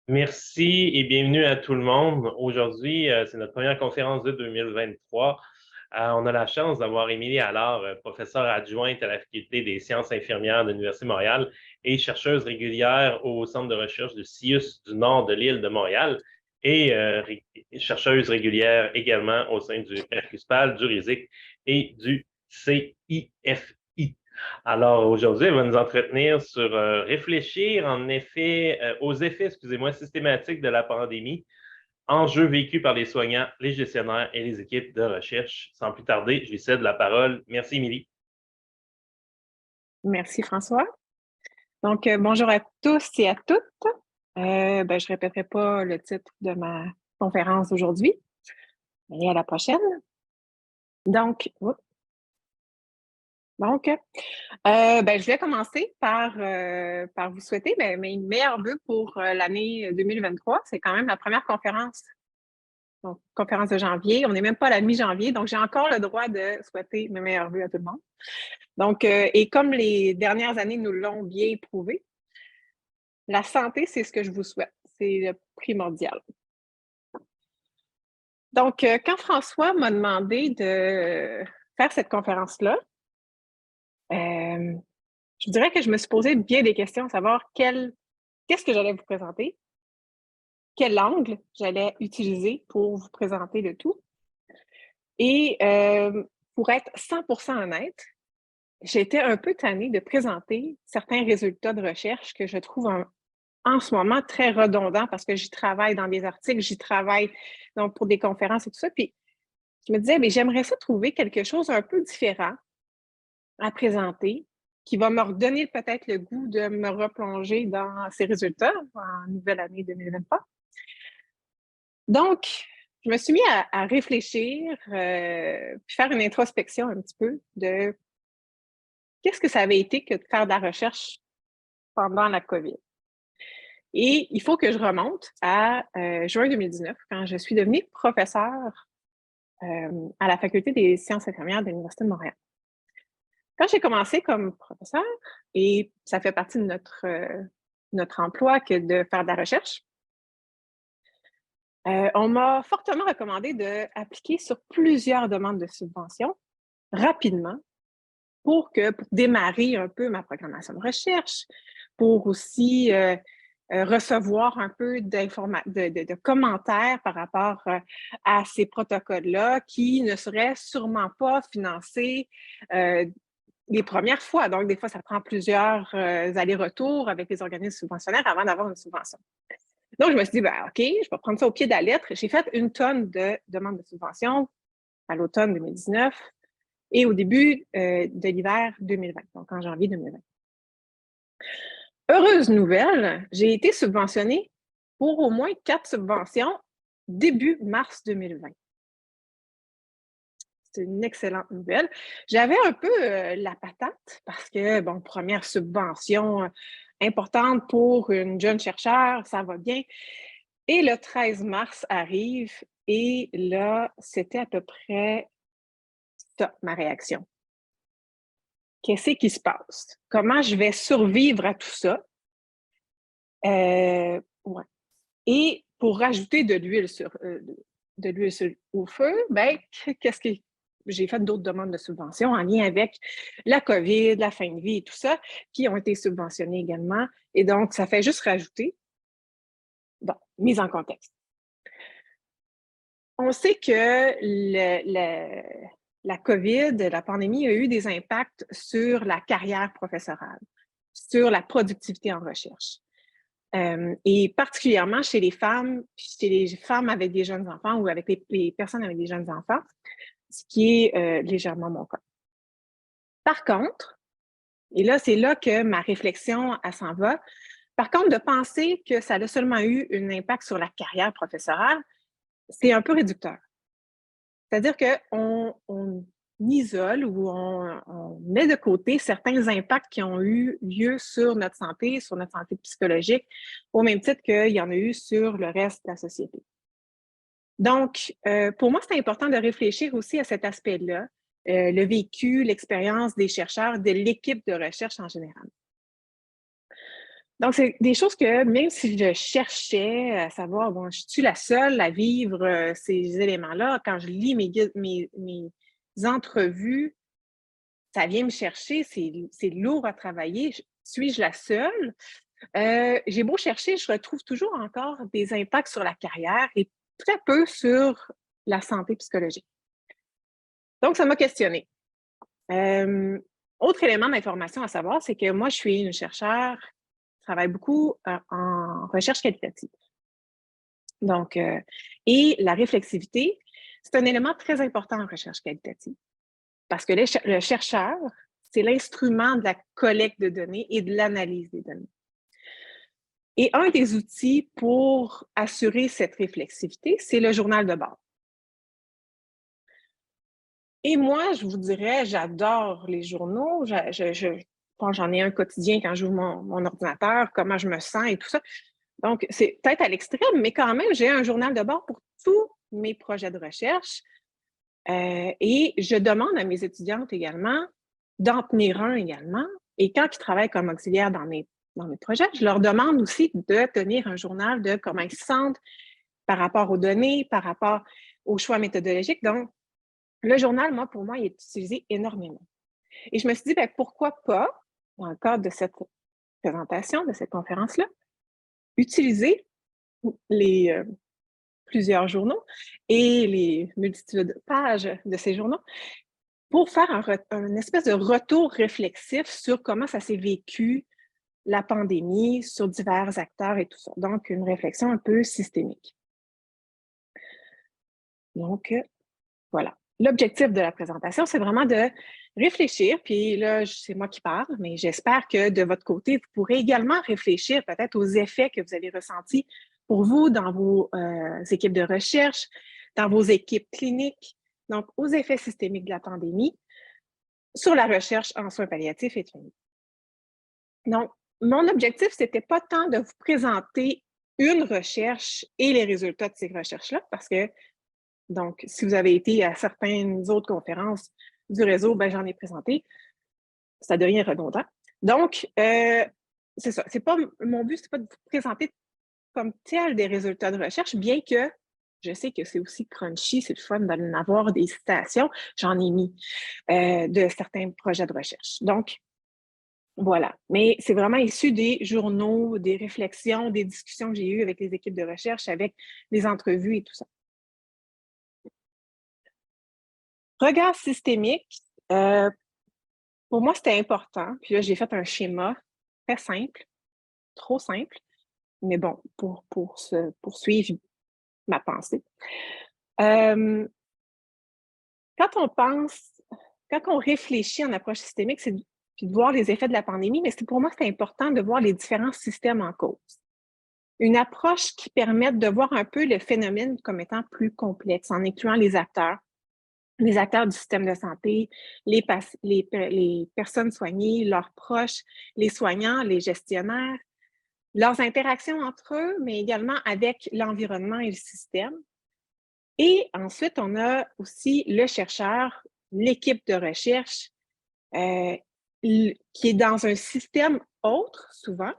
Merci et bienvenue à tout le monde. Aujourd'hui, c'est notre première conférence de 2023. On a la chance d'avoir Émilie Allard, professeure adjointe à la Faculté des sciences infirmières de l'Université de Montréal et chercheuse régulière au Centre de recherche du CIUS du nord de l'île de Montréal et chercheuse régulière également au sein du RCUSPAL, du RISIC et du CIFI. Alors aujourd'hui, elle va nous entretenir sur réfléchir aux effets, excusez-moi, systématiques de la pandémie, enjeux vécus par les soignants, les gestionnaires et les équipes de recherche. Sans plus tarder, je lui cède la parole. Merci, Émilie. Merci François. Donc, bonjour à tous et à toutes. Je ne répéterai pas le titre de ma conférence d'aujourd'hui, et à la prochaine. Je vais commencer par vous souhaiter mes meilleurs vœux pour l'année 2023. C'est quand même la première conférence, donc conférence de janvier. On n'est même pas à la mi-janvier, donc j'ai encore le droit de souhaiter mes meilleurs vœux à tout le monde. Donc, et comme les dernières années nous l'ont bien prouvé, la santé, c'est ce que je vous souhaite. C'est le primordial. Donc, quand François m'a demandé de faire cette conférence-là, je dirais que je me suis posé bien des questions, à savoir qu'est-ce que j'allais vous présenter, quel angle j'allais utiliser pour vous présenter le tout. Et pour être 100% honnête, j'ai été un peu tannée de présenter certains résultats de recherche que je trouve en ce moment très redondants parce que j'y travaille dans des articles, j'y travaille donc pour des conférences et tout ça. Puis je me disais, mais j'aimerais ça trouver quelque chose un peu différent à présenter qui va me redonner peut-être le goût de me replonger dans ces résultats en nouvelle année 2023. Donc, je me suis mis à réfléchir, puis faire une introspection un petit peu de qu'est-ce que ça avait été que de faire de la recherche pendant la COVID. Et il faut que je remonte à juin 2019, quand je suis devenue professeure à la Faculté des sciences infirmières de l'Université de Montréal. Quand j'ai commencé comme professeur, et ça fait partie de notre emploi que de faire de la recherche, on m'a fortement recommandé d'appliquer sur plusieurs demandes de subventions rapidement pour démarrer un peu ma programmation de recherche, pour aussi recevoir un peu de commentaires par rapport à ces protocoles-là qui ne seraient sûrement pas financés les premières fois. Donc, des fois, ça prend plusieurs allers-retours avec les organismes subventionnaires avant d'avoir une subvention. Donc, je me suis dit, OK, je vais prendre ça au pied de la lettre. J'ai fait une tonne de demandes de subvention à l'automne 2019 et au début de l'hiver 2020, donc en janvier 2020. Heureuse nouvelle, j'ai été subventionnée pour au moins 4 subventions début mars 2020. C'est une excellente nouvelle. J'avais un peu la patate parce que, bon, première subvention importante pour une jeune chercheure, ça va bien. Et le 13 mars arrive et là, c'était à peu près ça, ma réaction. Qu'est-ce qui se passe? Comment je vais survivre à tout ça? Ouais. Et pour rajouter de l'huile au feu, qu'est-ce que j'ai fait d'autres demandes de subventions en lien avec la COVID, la fin de vie et tout ça, qui ont été subventionnées également. Et donc, ça fait juste rajouter. Bon, mise en contexte. On sait que la COVID, la pandémie, a eu des impacts sur la carrière professorale, sur la productivité en recherche. Et particulièrement chez les femmes avec des jeunes enfants ou avec les personnes avec des jeunes enfants, ce qui est légèrement mon cas. Par contre, et là, c'est là que ma réflexion s'en va, par contre, de penser que ça a seulement eu un impact sur la carrière professorale, c'est un peu réducteur. C'est-à-dire qu'on isole ou on met de côté certains impacts qui ont eu lieu sur notre santé psychologique, au même titre qu'il y en a eu sur le reste de la société. Donc, pour moi, c'est important de réfléchir aussi à cet aspect-là, le vécu, l'expérience des chercheurs, de l'équipe de recherche en général. Donc, c'est des choses que même si je cherchais à savoir, bon, je suis la seule à vivre ces éléments-là, quand je lis mes entrevues, ça vient me chercher, c'est lourd à travailler. Suis-je la seule? J'ai beau chercher, je retrouve toujours encore des impacts sur la carrière et très peu sur la santé psychologique. Donc, ça m'a questionnée. Autre élément d'information à savoir, c'est que moi, je suis une chercheure, je travaille beaucoup en recherche qualitative. Donc, et la réflexivité, c'est un élément très important en recherche qualitative parce que le chercheur, c'est l'instrument de la collecte de données et de l'analyse des données. Et un des outils pour assurer cette réflexivité, c'est le journal de bord. Et moi, je vous dirais, j'adore les journaux. Je pense que j'en ai un quotidien quand j'ouvre mon ordinateur, comment je me sens et tout ça. Donc, c'est peut-être à l'extrême, mais quand même, j'ai un journal de bord pour tous mes projets de recherche. Et je demande à mes étudiantes également d'en tenir un également. Et quand ils travaillent comme auxiliaires dans mes projets, je leur demande aussi de tenir un journal de comment ils se sentent par rapport aux données, par rapport aux choix méthodologiques. Donc, le journal, moi, pour moi, il est utilisé énormément. Et je me suis dit, ben, pourquoi pas, dans le cadre de cette présentation, de cette conférence-là, utiliser les plusieurs journaux et les multitudes de pages de ces journaux pour faire un espèce de retour réflexif sur comment ça s'est vécu, la pandémie, sur divers acteurs et tout ça. Donc, une réflexion un peu systémique. Donc, voilà. L'objectif de la présentation, c'est vraiment de réfléchir, puis là, c'est moi qui parle, mais j'espère que de votre côté, vous pourrez également réfléchir peut-être aux effets que vous avez ressentis pour vous dans vos équipes de recherche, dans vos équipes cliniques, donc aux effets systémiques de la pandémie sur la recherche en soins palliatifs et cliniques. Donc, mon objectif, c'était pas tant de vous présenter une recherche et les résultats de ces recherches-là, parce que donc, si vous avez été à certaines autres conférences du réseau, ben, j'en ai présenté. Ça devient redondant. Donc, c'est ça. Mon but, c'est pas de vous présenter comme tel des résultats de recherche, bien que je sais que c'est aussi crunchy, c'est le fun d'en avoir des citations. J'en ai mis de certains projets de recherche. Donc, voilà. Mais c'est vraiment issu des journaux, des réflexions, des discussions que j'ai eues avec les équipes de recherche, avec les entrevues et tout ça. Regard systémique, pour moi, c'était important. Puis là, j'ai fait un schéma très simple, trop simple, mais bon, pour poursuivre ma pensée. Quand on réfléchit en approche systémique, c'est de voir les effets de la pandémie, mais pour moi, c'est important de voir les différents systèmes en cause. Une approche qui permette de voir un peu le phénomène comme étant plus complexe, en incluant les acteurs du système de santé, les personnes soignées, leurs proches, les soignants, les gestionnaires, leurs interactions entre eux, mais également avec l'environnement et le système. Et ensuite, on a aussi le chercheur, l'équipe de recherche, qui est dans un système autre, souvent,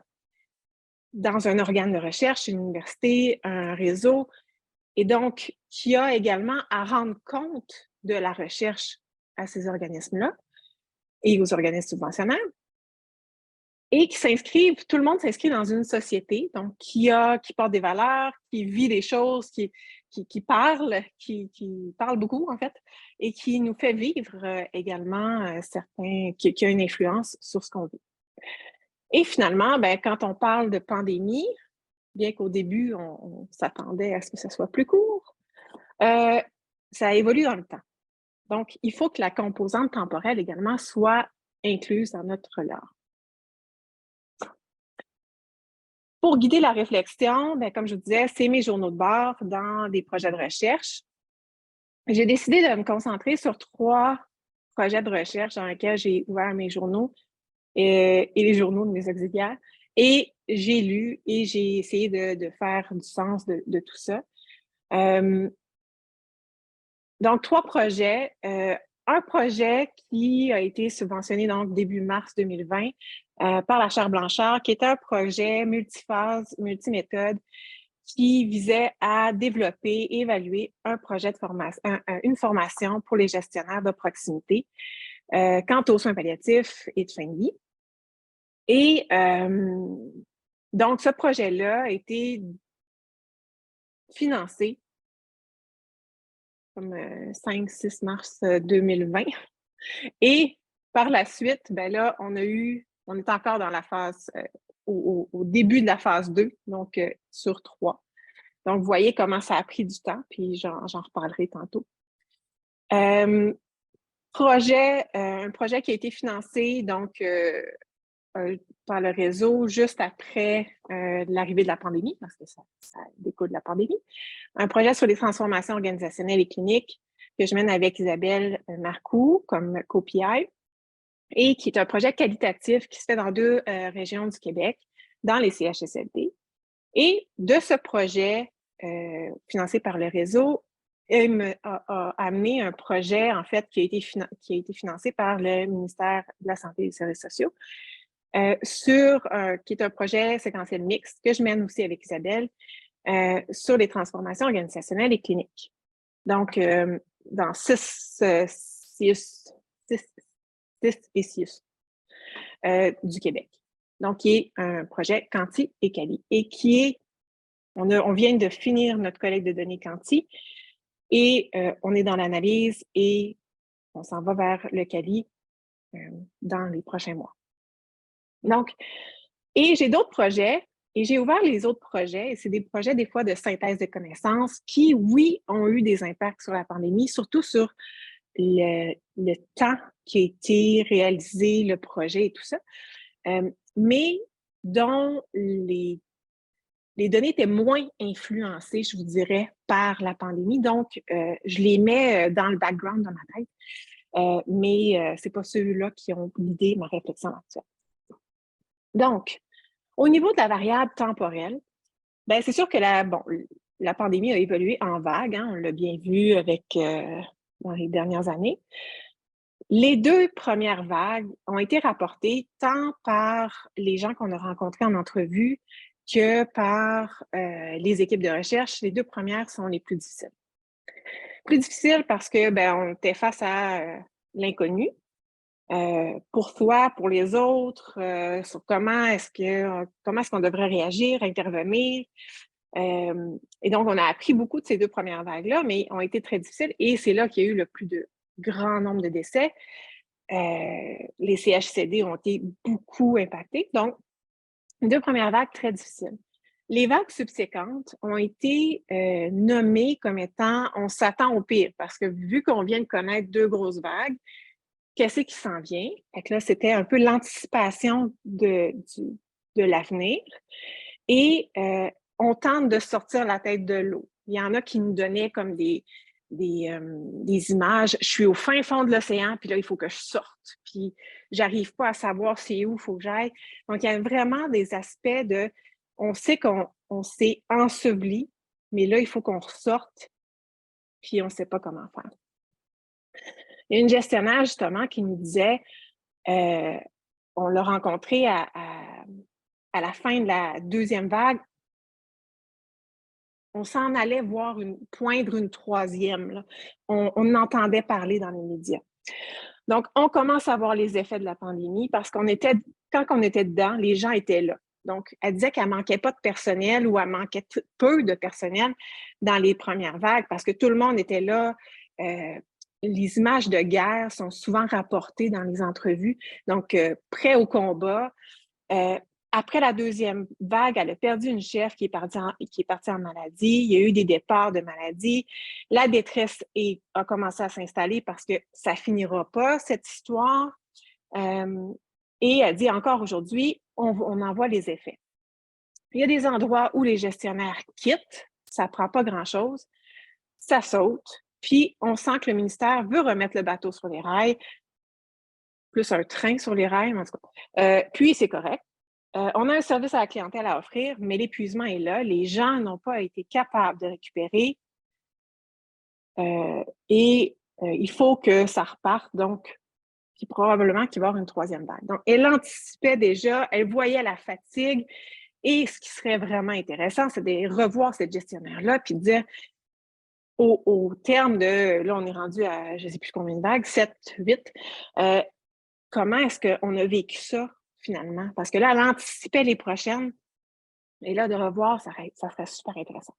dans un organe de recherche, une université, un réseau, et donc qui a également à rendre compte de la recherche à ces organismes-là et aux organismes subventionnaires, et qui s'inscrivent, tout le monde s'inscrit dans une société, donc qui porte des valeurs, qui vit des choses, qui parle beaucoup en fait, et qui nous fait vivre également qui a une influence sur ce qu'on vit. Et finalement, ben, quand on parle de pandémie, bien qu'au début, on s'attendait à ce que ça soit plus court, ça évolue dans le temps. Donc, il faut que la composante temporelle également soit incluse dans notre lore. Pour guider la réflexion, bien, comme je vous disais, c'est mes journaux de bord dans des projets de recherche. J'ai décidé de me concentrer sur 3 projets de recherche dans lesquels j'ai ouvert mes journaux et les journaux de mes auxiliaires. Et j'ai lu et j'ai essayé de faire du sens de tout ça. Donc, 3 projets. un projet qui a été subventionné donc début mars 2020 par la Chaire Blanchard, qui était un projet multiphase, multiméthode, qui visait à développer et évaluer un projet de formation, une formation pour les gestionnaires de proximité quant aux soins palliatifs et de fin de vie. Et donc, ce projet-là a été financé comme 5-6 mars 2020. Et par la suite, ben là, on est encore dans la phase, au début de la phase 2, donc sur 3. Donc, vous voyez comment ça a pris du temps, puis j'en reparlerai tantôt. Un projet qui a été financé, donc, par le réseau juste après l'arrivée de la pandémie, parce que ça découle de la pandémie. Un projet sur les transformations organisationnelles et cliniques que je mène avec Isabelle Marcoux comme co-PI et qui est un projet qualitatif qui se fait dans 2 régions du Québec, dans les CHSLD. Et de ce projet financé par le réseau, a amené un projet, en fait, qui a été financé par le ministère de la Santé et des Services sociaux, qui est un projet séquentiel mixte que je mène aussi avec Isabelle, sur les transformations organisationnelles et cliniques. Donc, dans 6 et 6 du Québec. Donc, qui est un projet Quanti et Cali et qui est, on vient de finir notre collecte de données Quanti et on est dans l'analyse et on s'en va vers le Cali dans les prochains mois. Donc, et j'ai d'autres projets et j'ai ouvert les autres projets et c'est des projets des fois de synthèse de connaissances qui, oui, ont eu des impacts sur la pandémie, surtout sur le temps qui a été réalisé, le projet et tout ça, mais dont les données étaient moins influencées, je vous dirais, par la pandémie. Donc, je les mets dans le background dans ma tête, mais ce n'est pas ceux-là qui ont guidé ma réflexion actuelle. Donc, au niveau de la variable temporelle, ben c'est sûr que la pandémie a évolué en vagues, hein, on l'a bien vu dans les dernières années. Les 2 premières vagues ont été rapportées tant par les gens qu'on a rencontrés en entrevue que par les équipes de recherche. Les 2 premières sont les plus difficiles. Plus difficiles parce que on était face à l'inconnu. Pour soi, pour les autres, sur comment est-ce qu'on devrait réagir, intervenir. Et donc, on a appris beaucoup de ces 2 premières vagues-là, mais ont été très difficiles et c'est là qu'il y a eu le plus de grand nombre de décès. Les CHSLD ont été beaucoup impactés. Donc, 2 premières vagues très difficiles. Les vagues subséquentes ont été nommées comme étant « on s'attend au pire » parce que vu qu'on vient de connaître 2 grosses vagues, qu'est-ce qui s'en vient? Fait que là, c'était un peu l'anticipation de l'avenir. Et on tente de sortir la tête de l'eau. Il y en a qui nous donnaient comme des images. Je suis au fin fond de l'océan, puis là, il faut que je sorte. Puis, j'arrive pas à savoir c'est où il faut que j'aille. Donc, il y a vraiment des aspects de... On sait qu'on s'est enseveli, mais là, il faut qu'on ressorte, puis on ne sait pas comment faire. Il y a une gestionnaire, justement, qui nous disait, on l'a rencontré à la fin de la 2e vague, on s'en allait voir poindre une 3e. Là. On entendait parler dans les médias. Donc, on commence à voir les effets de la pandémie parce quand on était dedans, les gens étaient là. Donc, elle disait qu'elle ne manquait pas de personnel ou elle manquait peu de personnel dans les premières vagues parce que tout le monde était là. Les images de guerre sont souvent rapportées dans les entrevues. Donc, prêt au combat. Après la 2e vague, elle a perdu une chef qui est partie en maladie. Il y a eu des départs de maladie. La détresse a commencé à s'installer parce que ça ne finira pas, cette histoire. Et elle dit encore aujourd'hui, on en voit les effets. Il y a des endroits où les gestionnaires quittent, ça ne prend pas grand-chose, ça saute, puis on sent que le ministère veut remettre le bateau sur les rails, plus un train sur les rails, en tout cas. Puis c'est correct. On a un service à la clientèle à offrir, mais l'épuisement est là. Les gens n'ont pas été capables de récupérer et il faut que ça reparte, donc puis probablement qu'il va y avoir une troisième vague. Donc, elle anticipait déjà, elle voyait la fatigue, et ce qui serait vraiment intéressant, c'est de revoir cette gestionnaire-là, puis de dire, au terme de, là, on est rendu à, je ne sais plus combien de vagues, 7, 8, comment est-ce qu'on a vécu ça, finalement? Parce que là, elle anticipait les prochaines, et là, de revoir, ça serait super intéressant.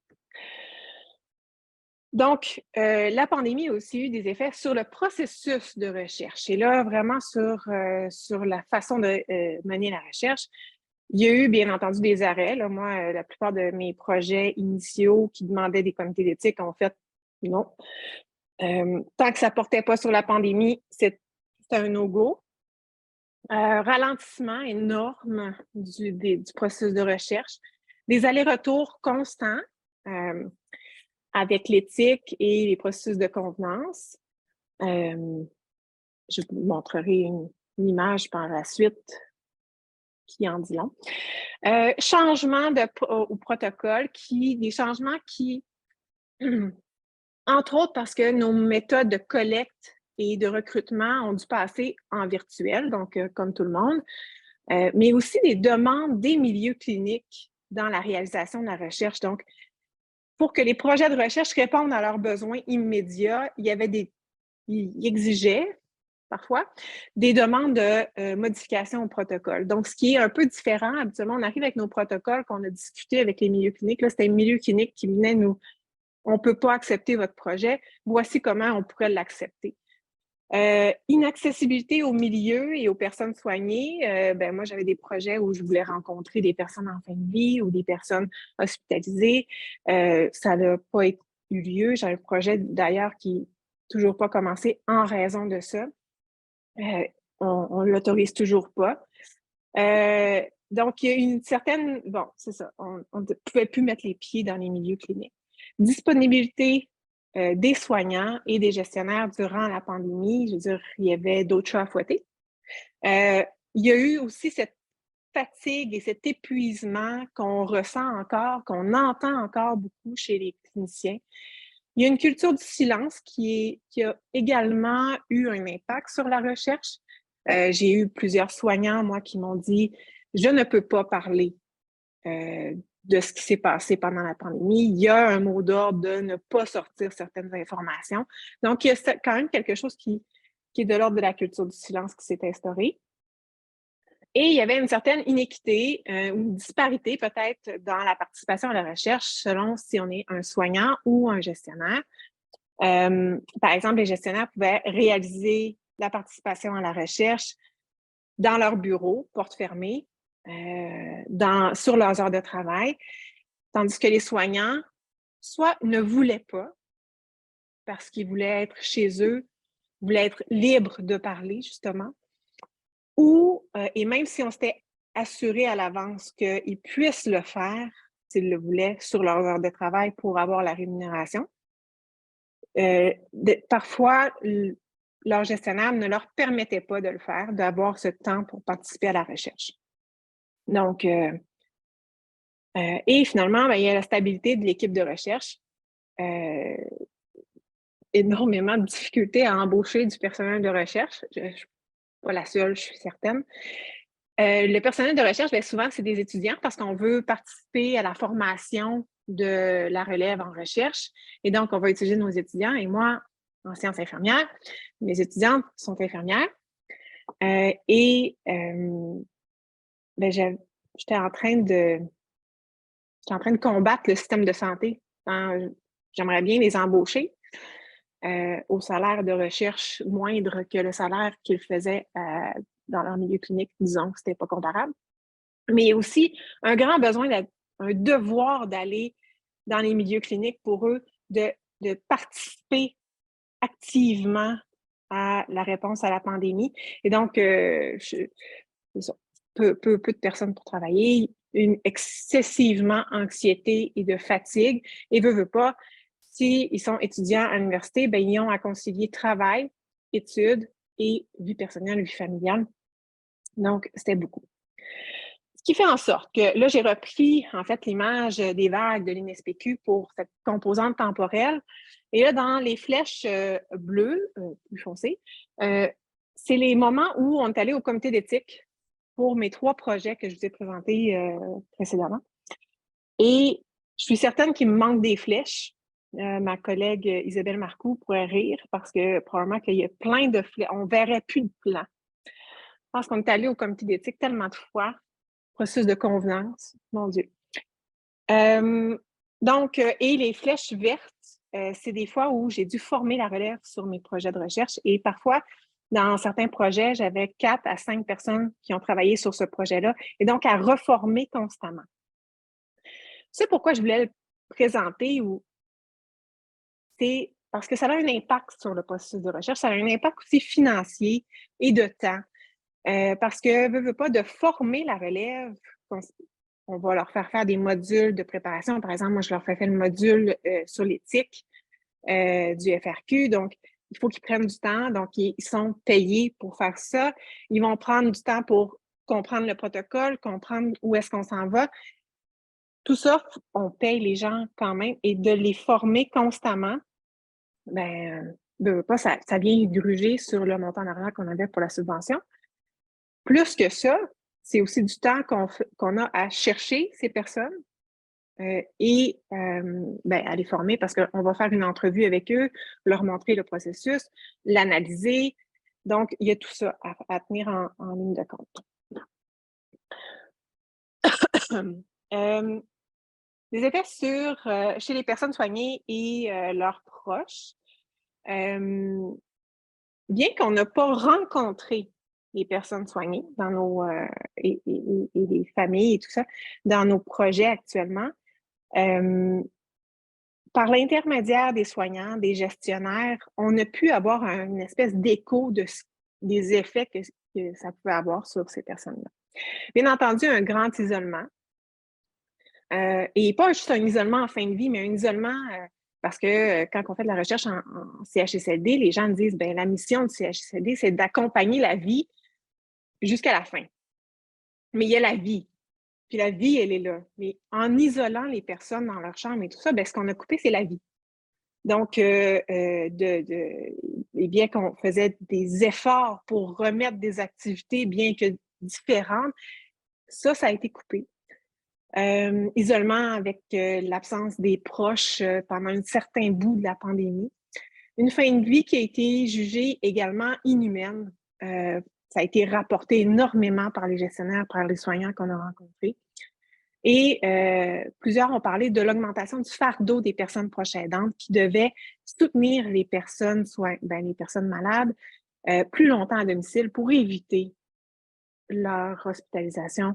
Donc, la pandémie a aussi eu des effets sur le processus de recherche. Et là, vraiment sur la façon de mener la recherche. Il y a eu, bien entendu, des arrêts. Là. Moi, la plupart de mes projets initiaux qui demandaient des comités d'éthique, en fait, non. Tant que ça ne portait pas sur la pandémie, c'était un no-go. Ralentissement énorme du processus de recherche. Des allers-retours constants avec l'éthique et les processus de convenance. Je vous montrerai une image par la suite qui en dit long. Changement au protocole, des changements qui, entre autres parce que nos méthodes de collecte et de recrutement ont dû passer en virtuel, donc comme tout le monde, mais aussi des demandes des milieux cliniques dans la réalisation de la recherche. Donc, pour que les projets de recherche répondent à leurs besoins immédiats, ils exigeaient parfois des demandes de modification au protocole. Donc, ce qui est un peu différent, habituellement, on arrive avec nos protocoles qu'on a discutés avec les milieux cliniques. Là, c'était un milieu clinique qui venait nous, on ne peut pas accepter votre projet, voici comment on pourrait l'accepter. Inaccessibilité aux milieux et aux personnes soignées. Moi, j'avais des projets où je voulais rencontrer des personnes en fin de vie ou des personnes hospitalisées. Ça n'a pas eu lieu. J'ai un projet d'ailleurs qui n'a toujours pas commencé en raison de ça. On ne l'autorise toujours pas. Donc, il y a une certaine... Bon, c'est ça. On ne pouvait plus mettre les pieds dans les milieux cliniques. Disponibilité des soignants et des gestionnaires durant la pandémie. Je veux dire, il y avait d'autres chats à fouetter. Il y a eu aussi cette fatigue et cet épuisement qu'on ressent encore, qu'on entend encore beaucoup chez les cliniciens. Il y a une culture du silence qui a également eu un impact sur la recherche. J'ai eu plusieurs soignants, moi, qui m'ont dit « Je ne peux pas parler de ce qui s'est passé pendant la pandémie. Il y a un mot d'ordre de ne pas sortir certaines informations. » Donc, il y a quand même quelque chose qui est de l'ordre de la culture du silence qui s'est instaurée. Et il y avait une certaine inéquité ou une disparité peut-être dans la participation à la recherche selon si on est un soignant ou un gestionnaire. Par exemple, les gestionnaires pouvaient réaliser la participation à la recherche dans leur bureau, porte fermée, sur leurs heures de travail, tandis que les soignants, soit ne voulaient pas, parce qu'ils voulaient être chez eux, voulaient être libres de parler, justement, ou, et même si on s'était assuré à l'avance qu'ils puissent le faire, s'ils le voulaient, sur leurs heures de travail pour avoir la rémunération, parfois, leur gestionnaire ne leur permettait pas de le faire, d'avoir ce temps pour participer à la recherche. Donc, et finalement, il y a la stabilité de l'équipe de recherche. Énormément de difficultés à embaucher du personnel de recherche. Je ne suis pas la seule, je suis certaine. Le personnel de recherche, souvent, c'est des étudiants parce qu'on veut participer à la formation de la relève en recherche. Et donc, on va utiliser nos étudiants. Et moi, en sciences infirmières, mes étudiantes sont infirmières. J'étais en train de combattre le système de santé. J'aimerais bien les embaucher au salaire de recherche moindre que le salaire qu'ils faisaient dans leur milieu clinique. Disons que ce n'était pas comparable. Mais il y a aussi un grand besoin, un devoir d'aller dans les milieux cliniques pour eux, de participer activement à la réponse à la pandémie. Et donc, peu de personnes pour travailler, une excessivement anxiété et de fatigue. Et veut pas, s'ils sont étudiants à l'université, ils ont à concilier travail, études et vie personnelle, vie familiale. Donc, c'était beaucoup. qui fait en sorte que là, j'ai repris en fait l'image des vagues de l'INSPQ pour cette composante temporelle. Et là, dans les flèches bleues, plus foncées, c'est les moments où on est allé au comité d'éthique pour mes 3 projets que je vous ai présentés précédemment. Et je suis certaine qu'il me manque des flèches. Ma collègue Isabelle Marcoux pourrait rire parce que probablement qu'il y a plein de flèches. On ne verrait plus de plan. Je pense qu'on est allé au comité d'éthique tellement de fois. Processus de convenance, mon Dieu. Donc, et les flèches vertes, c'est des fois où j'ai dû former la relève sur mes projets de recherche. Et parfois, dans certains projets, j'avais 4 à 5 personnes qui ont travaillé sur ce projet-là, et donc à reformer constamment. C'est pourquoi je voulais le présenter, c'est parce que ça a un impact sur le processus de recherche, ça a un impact aussi financier et de temps. Parce que, veut pas, de former la relève, on va leur faire des modules de préparation. Par exemple, moi, je leur fais faire le module sur l'éthique du FRQ. Donc, il faut qu'ils prennent du temps. Donc, ils sont payés pour faire ça. Ils vont prendre du temps pour comprendre le protocole, comprendre où est-ce qu'on s'en va. Tout ça, on paye les gens quand même. Et de les former constamment, ben, ça vient gruger sur le montant d'argent qu'on avait pour la subvention. Plus que ça, c'est aussi du temps qu'on a à chercher ces personnes et à les former parce qu'on va faire une entrevue avec eux, leur montrer le processus, l'analyser. Donc, il y a tout ça à tenir en ligne de compte. Les effets chez les personnes soignées et leurs proches. Bien qu'on n'a pas rencontré les personnes soignées dans nos et les familles et tout ça dans nos projets actuellement, par l'intermédiaire des soignants, des gestionnaires, on a pu avoir une espèce d'écho des effets que ça pouvait avoir sur ces personnes-là. Bien entendu, un grand isolement. Et pas juste un isolement en fin de vie, mais un isolement parce que quand on fait de la recherche en CHSLD, les gens disent ben la mission du CHSLD, c'est d'accompagner la vie jusqu'à la fin. Mais il y a la vie. Puis la vie, elle est là. Mais en isolant les personnes dans leur chambre et tout ça, ben, ce qu'on a coupé, c'est la vie. Donc, et bien qu'on faisait des efforts pour remettre des activités, bien que différentes, ça a été coupé. Isolement avec l'absence des proches pendant un certain bout de la pandémie. Une fin de vie qui a été jugée également inhumaine. Ça a été rapporté énormément par les gestionnaires, par les soignants qu'on a rencontrés. Et plusieurs ont parlé de l'augmentation du fardeau des personnes proches aidantes qui devaient soutenir les personnes malades plus longtemps à domicile pour éviter leur hospitalisation,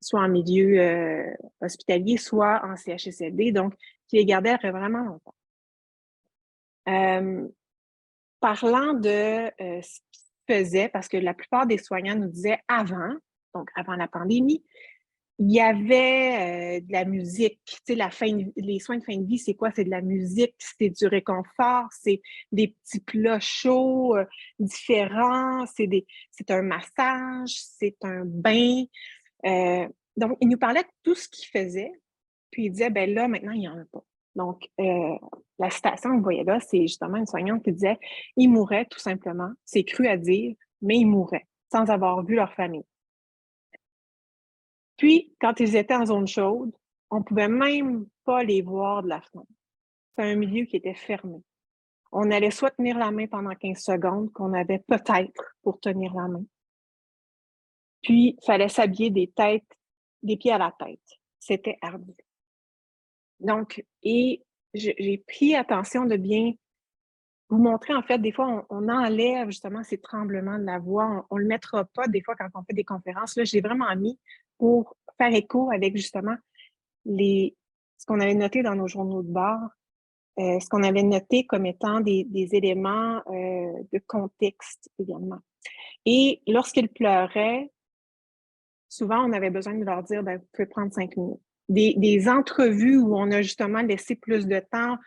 soit en milieu hospitalier, soit en CHSLD, donc qui les gardaient vraiment longtemps. Parlant de ce qui se faisait, parce que la plupart des soignants nous disaient avant, donc avant la pandémie, il y avait de la musique. Tu sais, les soins de fin de vie, c'est quoi? C'est de la musique, c'est du réconfort, c'est des petits plats chauds différents, c'est un massage, c'est un bain. Donc, il nous parlait de tout ce qu'il faisait, puis il disait, ben là, maintenant, il n'y en a pas. Donc, la citation que vous voyez là, c'est justement une soignante qui disait « Ils mouraient tout simplement, c'est cru à dire, mais ils mouraient, sans avoir vu leur famille. » Puis, quand ils étaient en zone chaude, on ne pouvait même pas les voir de la fenêtre. C'est un milieu qui était fermé. On allait soit tenir la main pendant 15 secondes, qu'on avait peut-être pour tenir la main. Puis, il fallait s'habiller des pieds à la tête. C'était ardu. Donc, et j'ai pris attention de bien vous montrer, en fait, des fois, on enlève justement ces tremblements de la voix. On ne le mettra pas, des fois, quand on fait des conférences. Là, j'ai vraiment mis pour faire écho avec, justement, ce qu'on avait noté dans nos journaux de bord, ce qu'on avait noté comme étant des éléments de contexte également. Et lorsqu'ils pleuraient, souvent, on avait besoin de leur dire, ben, vous pouvez prendre 5 minutes. Des entrevues où on a justement laissé plus de temps,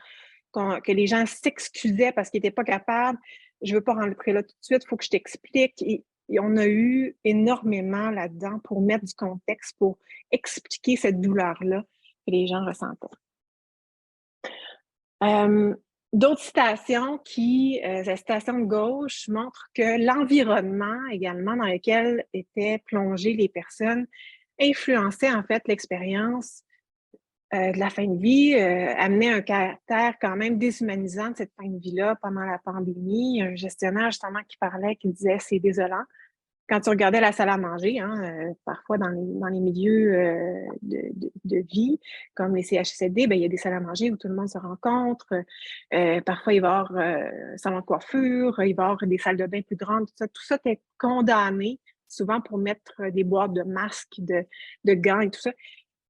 que les gens s'excusaient parce qu'ils n'étaient pas capables. Je ne veux pas rentrer là tout de suite, il faut que je t'explique. Et on a eu énormément là-dedans pour mettre du contexte, pour expliquer cette douleur-là que les gens ressentaient. D'autres citations la citation de gauche montre que l'environnement également dans lequel étaient plongées les personnes influençait en fait l'expérience de la fin de vie, amenait un caractère quand même déshumanisant de cette fin de vie-là pendant la pandémie. Un gestionnaire justement qui parlait, qui disait « c'est désolant ». Quand tu regardais la salle à manger, parfois dans les milieux de vie, comme les CHSLD, il y a des salles à manger où tout le monde se rencontre. Parfois, il va y avoir un salon de coiffure, il va y avoir des salles de bain plus grandes. Tout ça était condamné souvent pour mettre des boîtes de masques, de gants et tout ça.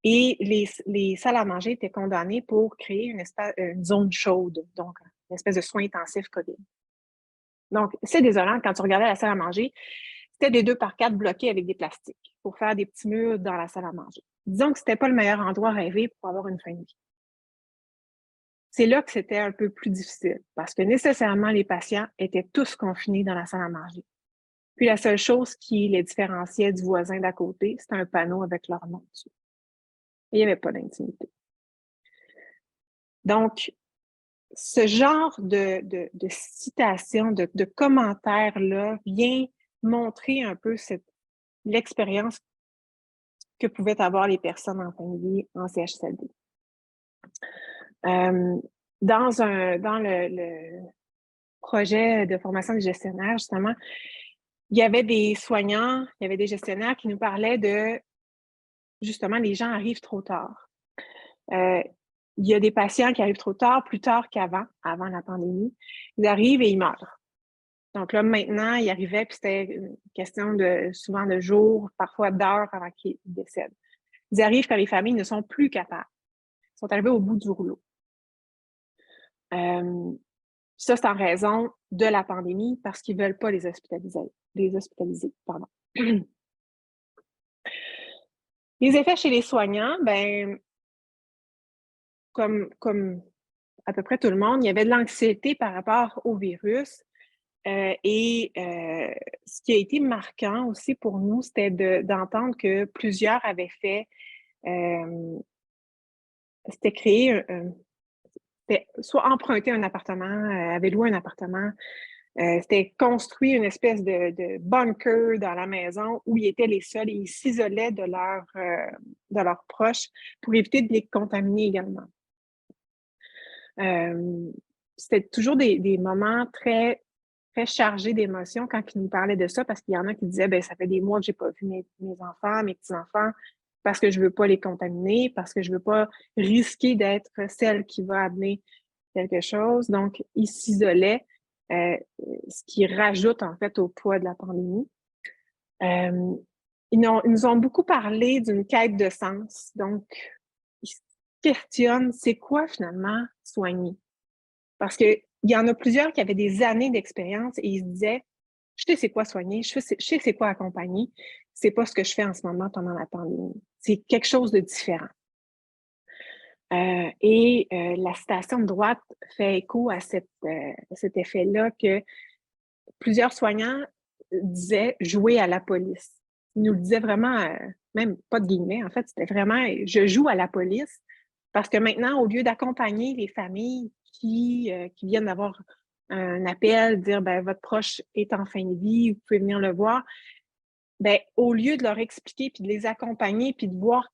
Et les salles à manger étaient condamnées pour créer une zone chaude, donc une espèce de soins intensifs COVID. Donc, c'est désolant, quand tu regardais la salle à manger, c'était des 2x4 bloqués avec des plastiques pour faire des petits murs dans la salle à manger. Disons que c'était pas le meilleur endroit rêvé pour avoir une fin de vie. C'est là que c'était un peu plus difficile parce que nécessairement, les patients étaient tous confinés dans la salle à manger. Puis la seule chose qui les différenciait du voisin d'à côté, c'était un panneau avec leur nom dessus. Il n'y avait pas d'intimité. Donc, ce genre de citation, de commentaires-là vient montrer un peu l'expérience que pouvaient avoir les personnes en fin de vie en CHSLD. Dans le projet de formation des gestionnaires, justement, il y avait des soignants, il y avait des gestionnaires qui nous parlaient de, justement, les gens arrivent trop tard. Il y a des patients qui arrivent trop tard, plus tard qu'avant, avant la pandémie. Ils arrivent et ils meurent. Donc là, maintenant, ils arrivaient, puis c'était une question souvent de jours, parfois d'heures avant qu'ils décèdent. Ils arrivent quand les familles ne sont plus capables. Ils sont arrivés au bout du rouleau. Ça, c'est en raison de la pandémie, parce qu'ils ne veulent pas les hospitaliser. Pardon. Les effets chez les soignants, comme à peu près tout le monde, il y avait de l'anxiété par rapport au virus. Ce qui a été marquant aussi pour nous, c'était d'entendre que plusieurs avaient fait, c'était créé, c'était soit emprunté un appartement, avaient loué un appartement, c'était construit une espèce de bunker dans la maison où ils étaient les seuls et ils s'isolaient de leurs proches pour éviter de les contaminer également. C'était toujours des moments très, très chargés d'émotions quand ils nous parlaient de ça, parce qu'il y en a qui disaient, ça fait des mois que j'ai pas vu mes enfants, mes petits-enfants, parce que je veux pas les contaminer, parce que je veux pas risquer d'être celle qui va amener quelque chose. Donc, ils s'isolaient, ce qui rajoute en fait au poids de la pandémie. Ils nous ont beaucoup parlé d'une quête de sens. Donc, ils se questionnent, c'est quoi finalement soigner? Parce qu'il y en a plusieurs qui avaient des années d'expérience et ils se disaient, je sais c'est quoi soigner, je sais c'est quoi accompagner, c'est pas ce que je fais en ce moment pendant la pandémie. C'est quelque chose de différent. La citation de droite fait écho à cet effet-là que plusieurs soignants disaient jouer à la police. Ils nous le disaient vraiment, même pas de guillemets, en fait, c'était vraiment je joue à la police parce que maintenant, au lieu d'accompagner les familles qui viennent d'avoir un appel, dire votre proche est en fin de vie, vous pouvez venir le voir, au lieu de leur expliquer puis de les accompagner puis de voir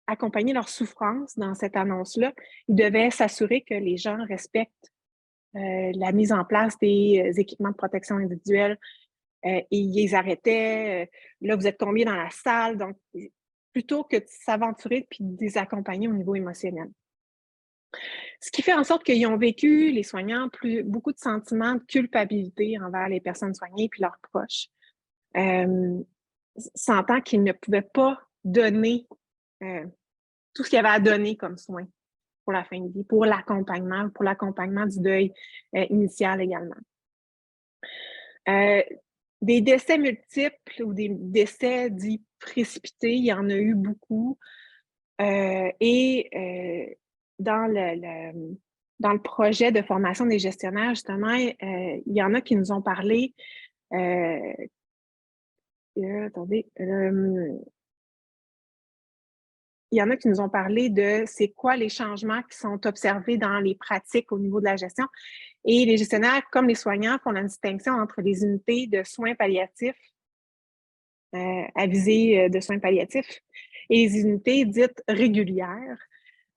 accompagner leur souffrance dans cette annonce-là, ils devaient s'assurer que les gens respectent la mise en place des équipements de protection individuelle et ils les arrêtaient. Là, vous êtes combien dans la salle? Donc, plutôt que de s'aventurer puis de les accompagner au niveau émotionnel. Ce qui fait en sorte qu'ils ont vécu, les soignants, beaucoup de sentiments de culpabilité envers les personnes soignées puis leurs proches, sentant qu'ils ne pouvaient pas donner tout ce qu'il y avait à donner comme soin pour la fin de vie, pour l'accompagnement du deuil initial également. Des décès multiples ou des décès dits précipités, il y en a eu beaucoup. Dans le projet de formation des gestionnaires, justement, il y en a qui nous ont parlé attendez. Il y en a qui nous ont parlé de c'est quoi les changements qui sont observés dans les pratiques au niveau de la gestion. Et les gestionnaires, comme les soignants, font la distinction entre les unités de soins palliatifs, à visée de soins palliatifs, et les unités dites régulières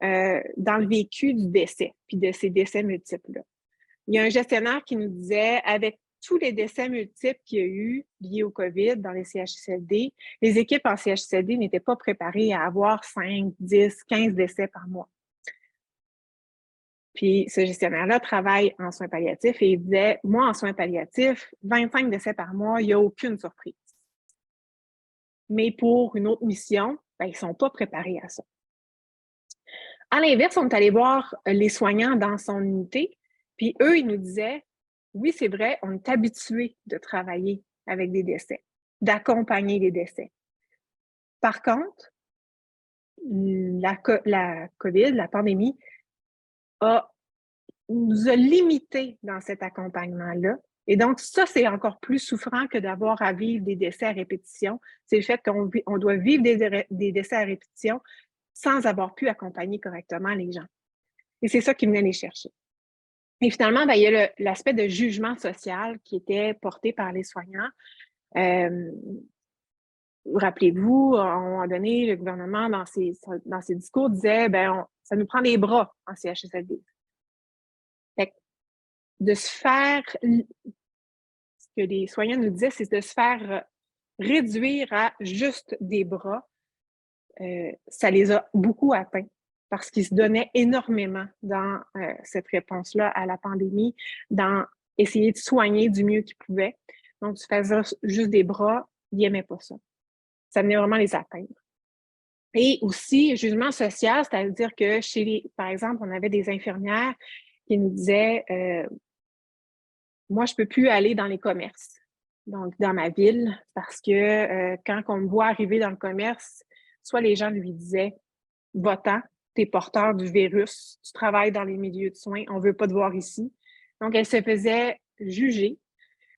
dans le vécu du décès, puis de ces décès multiples-là. Il y a un gestionnaire qui nous disait, avec tous les décès multiples qu'il y a eu liés au COVID dans les CHSLD, les équipes en CHSLD n'étaient pas préparées à avoir 5, 10, 15 décès par mois. Puis ce gestionnaire-là travaille en soins palliatifs et il disait, moi, en soins palliatifs, 25 décès par mois, il n'y a aucune surprise. Mais pour une autre mission, ben, ils ne sont pas préparés à ça. À l'inverse, on est allé voir les soignants dans son unité, puis eux, ils nous disaient, oui, c'est vrai, on est habitué de travailler avec des décès, d'accompagner les décès. Par contre, la COVID, la pandémie, nous a limités dans cet accompagnement-là. Et donc, ça, c'est encore plus souffrant que d'avoir à vivre des décès à répétition. C'est le fait qu'on doit vivre des décès à répétition sans avoir pu accompagner correctement les gens. Et c'est ça qui venait les chercher. Et finalement, ben, il y a l'aspect de jugement social qui était porté par les soignants. Rappelez-vous, à un moment donné, le gouvernement, dans ses discours, disait ben, ça nous prend des bras en CHSLD. De se faire, ce que les soignants nous disaient, c'est de se faire réduire à juste des bras. Ça les a beaucoup atteints parce qu'ils se donnaient énormément dans cette réponse-là à la pandémie, dans essayer de soigner du mieux qu'ils pouvaient. Donc, se faire juste des bras, ils n'aimaient pas ça. Ça venait vraiment les atteindre. Et aussi, jugement social, c'est-à-dire que par exemple, on avait des infirmières qui nous disaient moi, je ne peux plus aller dans les commerces, donc dans ma ville, parce que quand on me voit arriver dans le commerce, soit les gens lui disaient « Va-t'en, tu es porteur du virus, tu travailles dans les milieux de soins, on ne veut pas te voir ici ». Donc, elle se faisait juger.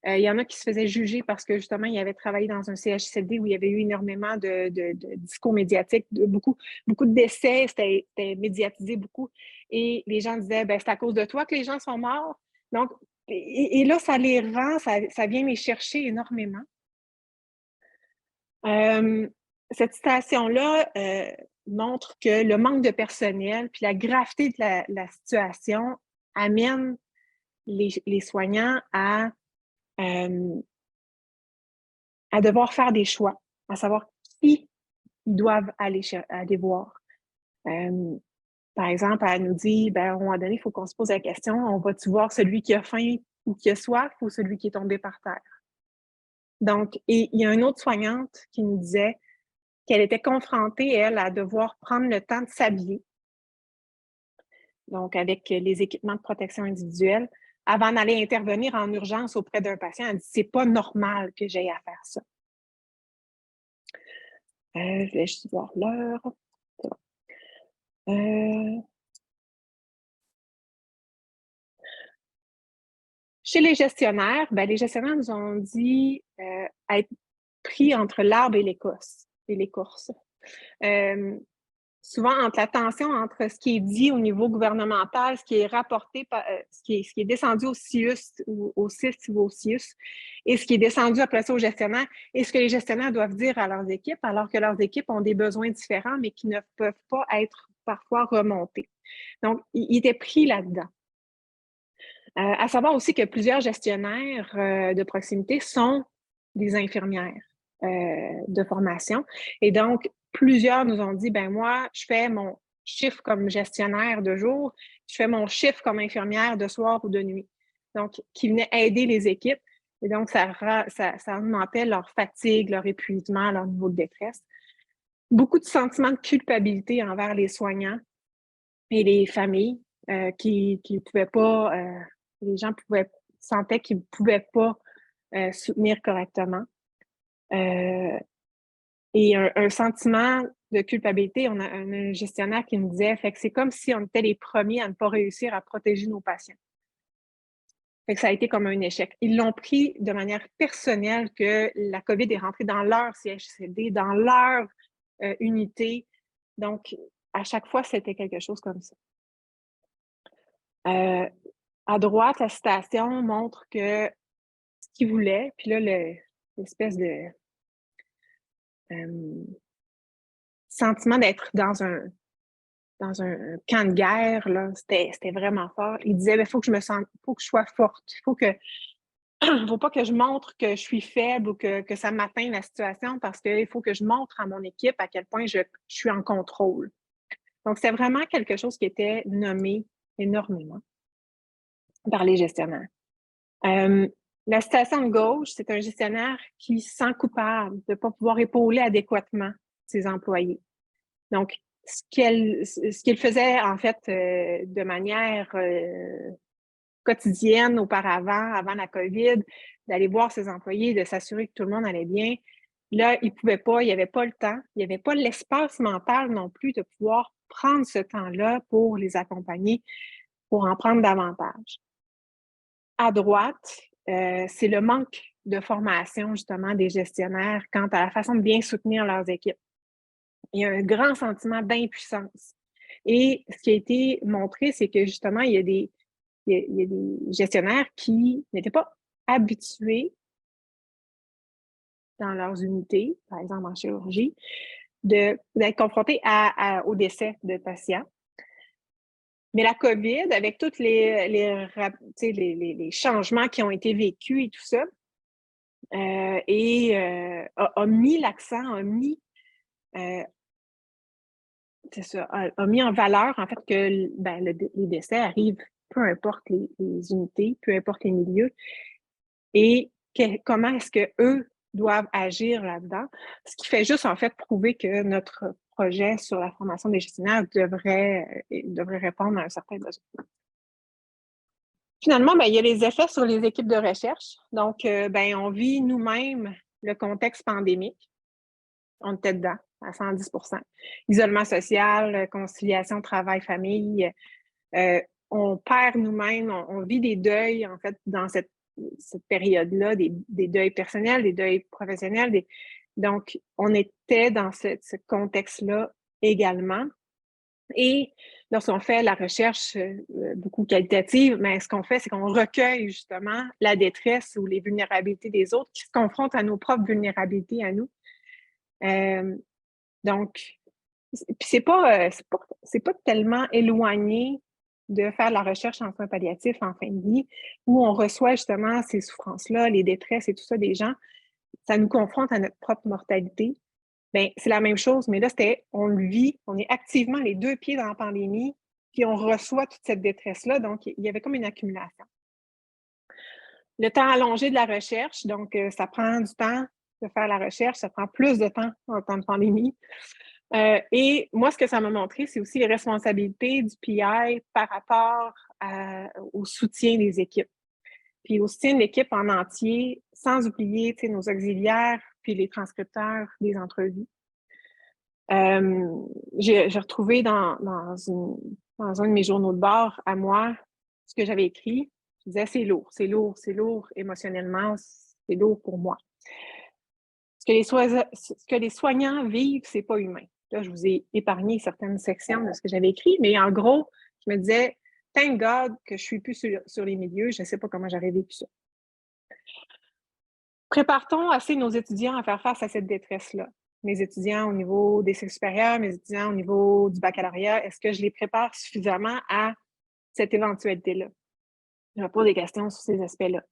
Il y en a qui se faisaient juger parce que justement, ils avaient travaillé dans un CHSLD où il y avait eu énormément de discours médiatiques, beaucoup de décès, c'était médiatisé beaucoup. Et les gens disaient ben, « C'est à cause de toi que les gens sont morts ». Donc, et là, ça les rend, ça vient les chercher énormément. Cette citation-là montre que le manque de personnel puis la gravité de la situation amène les soignants à devoir faire des choix, à savoir qui ils doivent aller voir. Par exemple, elle nous dit, ben, à un moment donné, il faut qu'on se pose la question, on va-tu voir celui qui a faim ou qui a soif ou celui qui est tombé par terre? Donc, et il y a une autre soignante qui nous disait qu'elle était confrontée, elle, à devoir prendre le temps de s'habiller, donc avec les équipements de protection individuelle, avant d'aller intervenir en urgence auprès d'un patient. Elle dit, c'est pas normal que j'aie à faire ça. Je vais juste voir l'heure. Chez les gestionnaires, ben, les gestionnaires nous ont dit être pris entre l'arbre et l'écorce. Souvent, entre la tension entre ce qui est dit au niveau gouvernemental, ce qui est rapporté, ce qui est descendu au CIUS ou au CIS ou au CIUS, et ce qui est descendu après ça aux gestionnaires, et ce que les gestionnaires doivent dire à leurs équipes, alors que leurs équipes ont des besoins différents, mais qui ne peuvent pas être parfois remontés. Donc, ils étaient pris là-dedans. À savoir aussi que plusieurs gestionnaires de proximité sont des infirmières de formation. Et donc, plusieurs nous ont dit, ben moi, je fais mon chiffre comme gestionnaire de jour, je fais mon chiffre comme infirmière de soir ou de nuit. Donc, qui venaient aider les équipes. Et donc, ça augmentait leur fatigue, leur épuisement, leur niveau de détresse. Beaucoup de sentiments de culpabilité envers les soignants et les familles qui ne pouvaient pas... les gens sentaient qu'ils ne pouvaient pas soutenir correctement. Et un sentiment de culpabilité, on a un gestionnaire qui nous disait, fait que c'est comme si on était les premiers à ne pas réussir à protéger nos patients. Fait que ça a été comme un échec. Ils l'ont pris de manière personnelle que la COVID est rentrée dans leur CHSLD, dans leur unité. Donc, à chaque fois, c'était quelque chose comme ça. À droite, la citation montre que ce qu'ils voulaient, puis là, l'espèce de sentiment d'être dans un camp de guerre, là, c'était vraiment fort. Il disait, il faut que je sois forte, faut pas que je montre que je suis faible ou que ça m'atteint la situation parce qu'il faut que je montre à mon équipe à quel point je suis en contrôle. Donc, c'est vraiment quelque chose qui était nommé énormément par les gestionnaires. La citation de gauche, c'est un gestionnaire qui se sent coupable de ne pas pouvoir épauler adéquatement ses employés. Donc, ce qu'il faisait, en fait, de manière quotidienne auparavant, avant la COVID, d'aller voir ses employés, de s'assurer que tout le monde allait bien, là, il ne pouvait pas, il n'y avait pas le temps, il n'y avait pas l'espace mental non plus de pouvoir prendre ce temps-là pour les accompagner, pour en prendre davantage. À droite, c'est le manque de formation, justement, des gestionnaires quant à la façon de bien soutenir leurs équipes. Il y a un grand sentiment d'impuissance. Et ce qui a été montré, c'est que, justement, il y a des gestionnaires qui n'étaient pas habitués dans leurs unités, par exemple en chirurgie, d'être confrontés au décès de patients. Mais la COVID, avec tous les changements qui ont été vécus et tout ça, a mis l'accent, a mis en valeur, en fait, que les décès arrivent, peu importe les unités, peu importe les milieux, et comment est-ce qu'eux doivent agir là-dedans. Ce qui fait juste, en fait, prouver que notre projet sur la formation des gestionnaires devrait répondre à un certain besoin. Finalement, il y a les effets sur les équipes de recherche. Donc, on vit nous-mêmes le contexte pandémique. On était dedans à 110 %. Isolement social, conciliation travail-famille. On perd nous-mêmes, on vit des deuils, en fait, dans cette période-là, des deuils personnels, des deuils professionnels. Donc, on était dans ce contexte-là également. Et lorsqu'on fait la recherche beaucoup qualitative, mais ce qu'on fait, c'est qu'on recueille justement la détresse ou les vulnérabilités des autres qui se confrontent à nos propres vulnérabilités à nous. Donc, c'est pas tellement éloigné de faire de la recherche en soins palliatifs en fin de vie, où on reçoit justement ces souffrances-là, les détresses et tout ça des gens. Ça nous confronte à notre propre mortalité. Bien, c'est la même chose, mais là, on le vit, on est activement les deux pieds dans la pandémie, puis on reçoit toute cette détresse-là, donc il y avait comme une accumulation. Le temps allongé de la recherche, donc ça prend du temps de faire la recherche, ça prend plus de temps en temps de pandémie. Et moi, ce que ça m'a montré, c'est aussi les responsabilités du PI par rapport au soutien des équipes. Puis au soutien de l'équipe en entier, sans oublier nos auxiliaires, puis les transcripteurs des entrevues. J'ai retrouvé dans un de mes journaux de bord à moi ce que j'avais écrit. Je disais, c'est lourd émotionnellement, c'est lourd pour moi. Ce que les soignants vivent, c'est pas humain. Là, je vous ai épargné certaines sections de ce que j'avais écrit, mais en gros, je me disais, thank God que je suis plus sur les milieux, je ne sais pas comment j'aurais vécu ça. Prépare-t-on assez nos étudiants à faire face à cette détresse-là? Mes étudiants au niveau des cycles supérieurs, mes étudiants au niveau du baccalauréat, est-ce que je les prépare suffisamment à cette éventualité-là? Je me pose des questions sur ces aspects-là.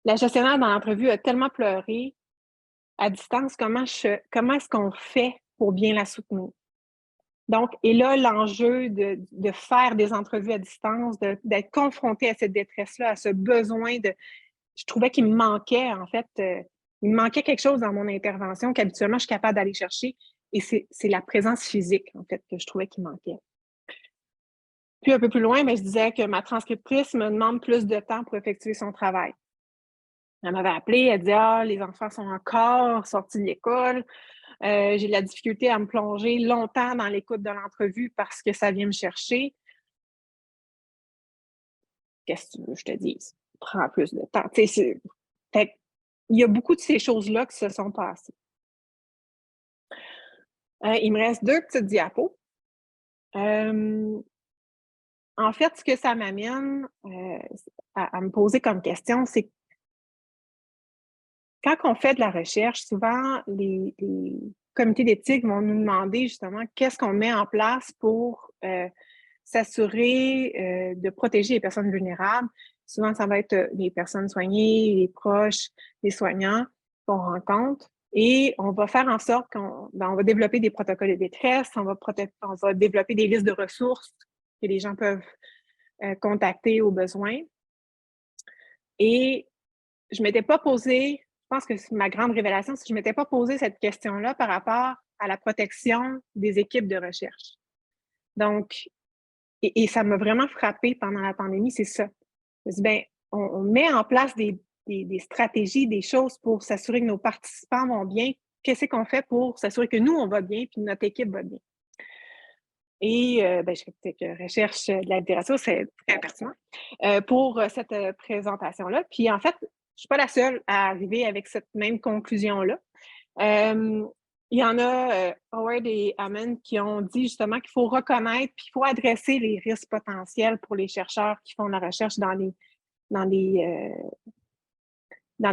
La gestionnaire dans l'entrevue a tellement pleuré à distance, comment est-ce qu'on fait pour bien la soutenir? Donc, et là, l'enjeu de faire des entrevues à distance, d'être confronté à cette détresse-là, à ce besoin je trouvais qu'il me manquait, en fait, il me manquait quelque chose dans mon intervention qu'habituellement, je suis capable d'aller chercher. Et c'est la présence physique, en fait, que je trouvais qu'il manquait. Puis un peu plus loin, je disais que ma transcriptrice me demande plus de temps pour effectuer son travail. Elle m'avait appelé, elle dit « Ah, les enfants sont encore sortis de l'école. J'ai de la difficulté à me plonger longtemps dans l'écoute de l'entrevue parce que ça vient me chercher. » qu'est-ce que tu veux que je te dise? Prends plus de temps. Tu sais, il y a beaucoup de ces choses-là qui se sont passées. Il me reste 2 petites diapos. En fait, ce que ça m'amène à me poser comme question, c'est quand on fait de la recherche, souvent les comités d'éthique vont nous demander justement qu'est-ce qu'on met en place pour s'assurer de protéger les personnes vulnérables. Souvent, ça va être les personnes soignées, les proches, les soignants qu'on rencontre. Et on va faire en sorte qu'on va développer des protocoles de détresse, on va développer des listes de ressources que les gens peuvent contacter au besoin. Et je ne m'étais pas posé, je pense que c'est ma grande révélation, c'est que je ne m'étais pas posé cette question-là par rapport à la protection des équipes de recherche. Donc, et ça m'a vraiment frappée pendant la pandémie, c'est ça. Je me dis, ben, on met en place des stratégies, des choses pour s'assurer que nos participants vont bien. Qu'est-ce qu'on fait pour s'assurer que nous, on va bien puis notre équipe va bien? Et ben, je fais peut-être recherche de la littérature, c'est très pertinent pour cette présentation-là. Puis en fait, je ne suis pas la seule à arriver avec cette même conclusion-là. Il y en a, Howard et Hammond, qui ont dit justement qu'il faut reconnaître puis il faut adresser les risques potentiels pour les chercheurs qui font de la recherche dans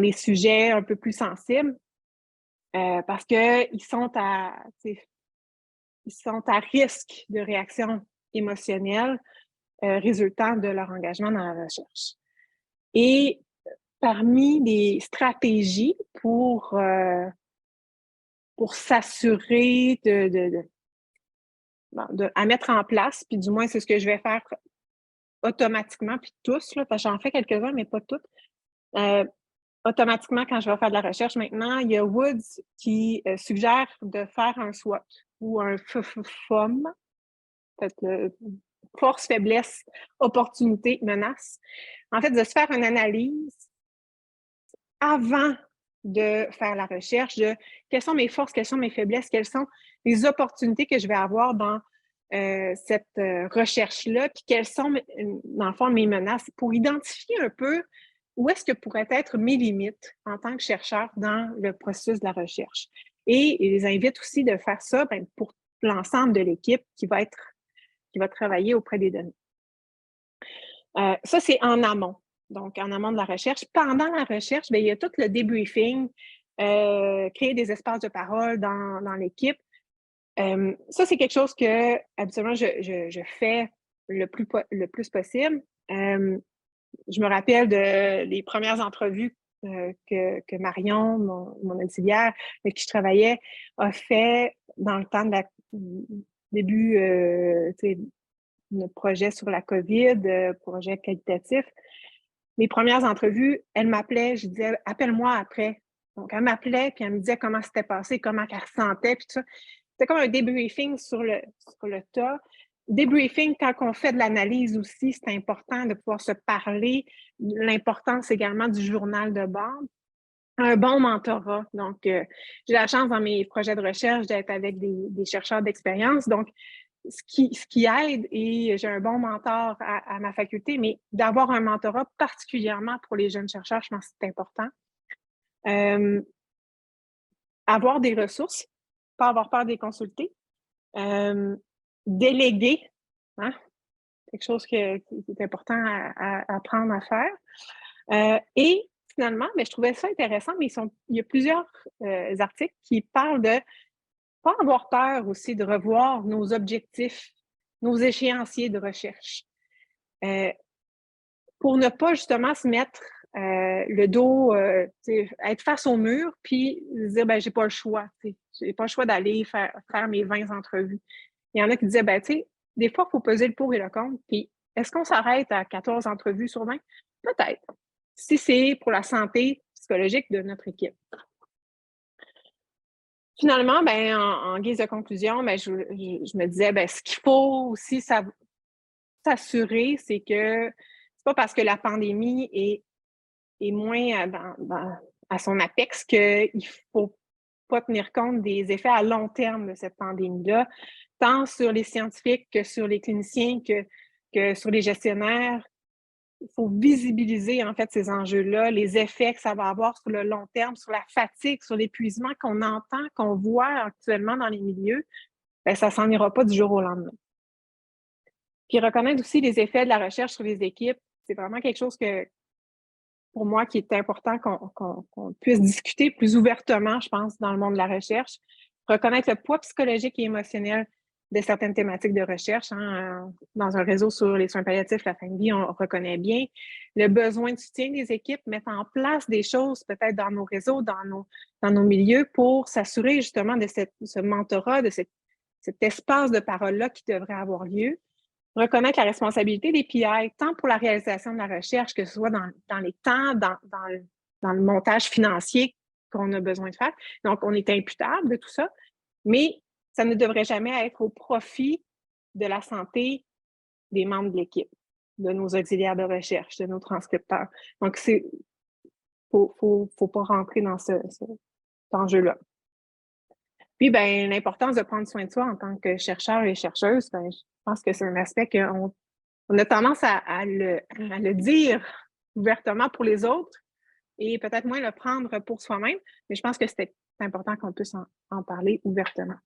les sujets un peu plus sensibles parce qu'ils sont à risque de réaction émotionnelle résultant de leur engagement dans la recherche. Et parmi les stratégies pour s'assurer à mettre en place, puis du moins c'est ce que je vais faire automatiquement, puis tous, là, parce que j'en fais quelques-uns, mais pas toutes. Automatiquement, quand je vais faire de la recherche maintenant, il y a Woods qui suggère de faire un SWOT ou un FOM, peut-être force, faiblesse, opportunité, menace. En fait, de se faire une analyse avant de faire la recherche de quelles sont mes forces, quelles sont mes faiblesses, quelles sont les opportunités que je vais avoir dans cette recherche-là, puis quelles sont, dans le fond, mes menaces, pour identifier un peu où est-ce que pourraient être mes limites en tant que chercheur dans le processus de la recherche. Et ils les invitent aussi de faire ça pour l'ensemble de l'équipe qui va travailler auprès des données. Ça, c'est en amont. Donc, en amont de la recherche. Pendant la recherche, bien, il y a tout le debriefing, créer des espaces de parole dans l'équipe. Ça, c'est quelque chose que, habituellement, je fais le plus possible. Je me rappelle des premières entrevues que Marion, mon auxiliaire avec qui je travaillais, a fait dans le temps de début, notre projet sur la COVID, projet qualitatif. Mes premières entrevues, elle m'appelait, je disais « appelle-moi après ». Donc, elle m'appelait, puis elle me disait comment c'était passé, comment elle ressentait, puis tout ça. C'était comme un debriefing sur le tas. Debriefing, quand on fait de l'analyse aussi, c'est important de pouvoir se parler. L'importance également du journal de bord. Un bon mentorat. Donc, j'ai la chance dans mes projets de recherche d'être avec des chercheurs d'expérience. Donc, ce qui aide, et j'ai un bon mentor à ma faculté, mais d'avoir un mentorat particulièrement pour les jeunes chercheurs, je pense que c'est important. Avoir des ressources, pas avoir peur de les consulter. Déléguer, hein? Quelque chose qui est important à apprendre à faire. Et finalement, je trouvais ça intéressant, mais il y a plusieurs articles qui parlent de pas avoir peur aussi de revoir nos objectifs, nos échéanciers de recherche. Pour ne pas justement se mettre le dos, être face au mur, puis se dire, j'ai pas le choix. J'ai pas le choix d'aller faire mes 20 entrevues. Il y en a qui disaient, des fois, il faut peser le pour et le contre. Puis, est-ce qu'on s'arrête à 14 entrevues sur 20? Peut-être. Si c'est pour la santé psychologique de notre équipe. Finalement, en guise de conclusion, je me disais, ce qu'il faut aussi s'assurer, c'est que c'est pas parce que la pandémie est moins à son apex qu'il ne faut pas tenir compte des effets à long terme de cette pandémie-là, tant sur les scientifiques que sur les cliniciens, que sur les gestionnaires, faut visibiliser, en fait, ces enjeux-là, les effets que ça va avoir sur le long terme, sur la fatigue, sur l'épuisement qu'on entend, qu'on voit actuellement dans les milieux, bien, ça s'en ira pas du jour au lendemain. Puis reconnaître aussi les effets de la recherche sur les équipes, c'est vraiment quelque chose que, pour moi, qui est important qu'on puisse discuter plus ouvertement, je pense, dans le monde de la recherche. Reconnaître le poids psychologique et émotionnel de certaines thématiques de recherche. Dans un réseau sur les soins palliatifs, la fin de vie, on reconnaît bien le besoin de soutien des équipes, mettre en place des choses peut-être dans nos réseaux, dans nos milieux pour s'assurer justement de ce mentorat, de cet espace de parole-là qui devrait avoir lieu. Reconnaître la responsabilité des PI, tant pour la réalisation de la recherche, que ce soit dans les temps, dans le montage financier qu'on a besoin de faire. Donc, on est imputable de tout ça, mais ça ne devrait jamais être au profit de la santé des membres de l'équipe, de nos auxiliaires de recherche, de nos transcripteurs. Donc, faut pas rentrer dans cet enjeu-là. Puis, ben, l'importance de prendre soin de soi en tant que chercheur et chercheuse, ben, je pense que c'est un aspect qu'on a tendance à le dire ouvertement pour les autres et peut-être moins le prendre pour soi-même, mais je pense que c'est important qu'on puisse en parler ouvertement.